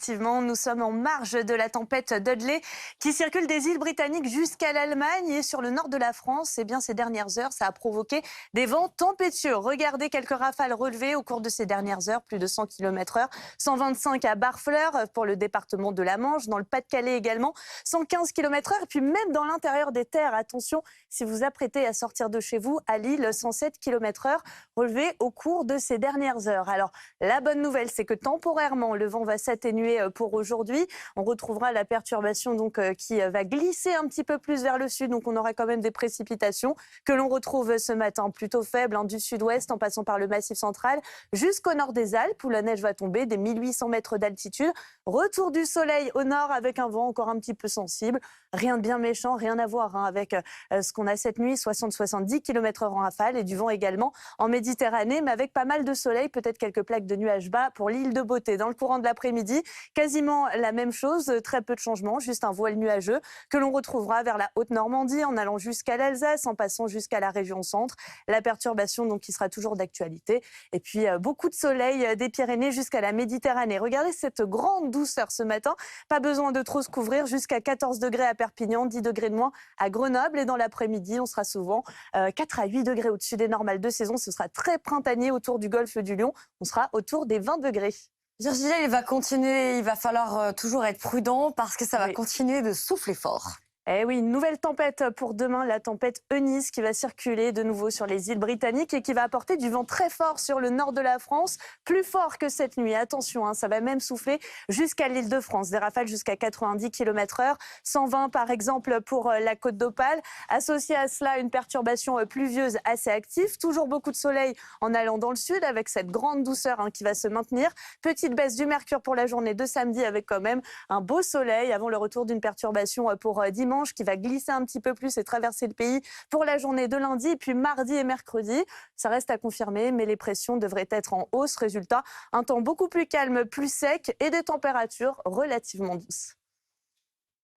effectivement, nous sommes en marge de la tempête Dudley qui circule des îles britanniques jusqu'à l'Allemagne et sur le nord de la France. Eh bien, ces dernières heures, ça a provoqué des vents tempétueux. Regardez quelques rafales relevées au cours de ces dernières heures, plus de 100 km/h, 125 à Barfleur pour le département de la Manche, dans le Pas-de-Calais également, 115 km/h. Et puis même dans l'intérieur des terres, attention, si vous apprêtez à sortir de chez vous, à Lille, 107 km/h relevés au cours de ces dernières heures. Alors, la bonne nouvelle, c'est que temporairement, le vent va s'atténuer pour aujourd'hui. On retrouvera la perturbation qui va glisser un petit peu plus vers le sud. Donc, on aura quand même des précipitations que l'on retrouve ce matin plutôt faibles du sud-ouest en passant par le Massif central jusqu'au nord des Alpes où la neige va tomber des 1800 mètres d'altitude. Retour du soleil au nord avec un vent encore un petit peu sensible. Rien de bien méchant, rien à voir avec ce qu'on a cette nuit, 60-70 km/h en rafale et du vent également en Méditerranée, mais avec pas mal de soleil, peut-être quelques plaques de nuages bas pour l'île de Beauté. Dans le courant de l'après-midi, quasiment la même chose, très peu de changements, juste un voile nuageux que l'on retrouvera vers la Haute-Normandie en allant jusqu'à l'Alsace, en passant jusqu'à la région centre. La perturbation donc qui sera toujours d'actualité. Et puis beaucoup de soleil des Pyrénées jusqu'à la Méditerranée. Regardez cette grande douceur ce matin. Pas besoin de trop se couvrir, jusqu'à 14 degrés à Perpignan, 10 degrés de moins à Grenoble. Et dans l'après-midi, on sera souvent 4 à 8 degrés au-dessus des normales de saison. Ce sera très printanier autour du golfe du Lion. On sera autour des 20 degrés. Virginie, il va continuer, il va falloir toujours être prudent parce que ça va continuer de souffler fort. Eh oui, une nouvelle tempête pour demain, la tempête Eunice qui va circuler de nouveau sur les îles britanniques et qui va apporter du vent très fort sur le nord de la France, plus fort que cette nuit. Attention, ça va même souffler jusqu'à l'Île-de-France, des rafales jusqu'à 90 km/h, 120 par exemple pour la Côte d'Opale. Associé à cela, une perturbation pluvieuse assez active, toujours beaucoup de soleil en allant dans le sud avec cette grande douceur qui va se maintenir. Petite baisse du mercure pour la journée de samedi avec quand même un beau soleil avant le retour d'une perturbation pour dimanche qui va glisser un petit peu plus et traverser le pays pour la journée de lundi. Et puis mardi et mercredi, ça reste à confirmer, mais les pressions devraient être en hausse. Résultat, un temps beaucoup plus calme, plus sec et des températures relativement douces.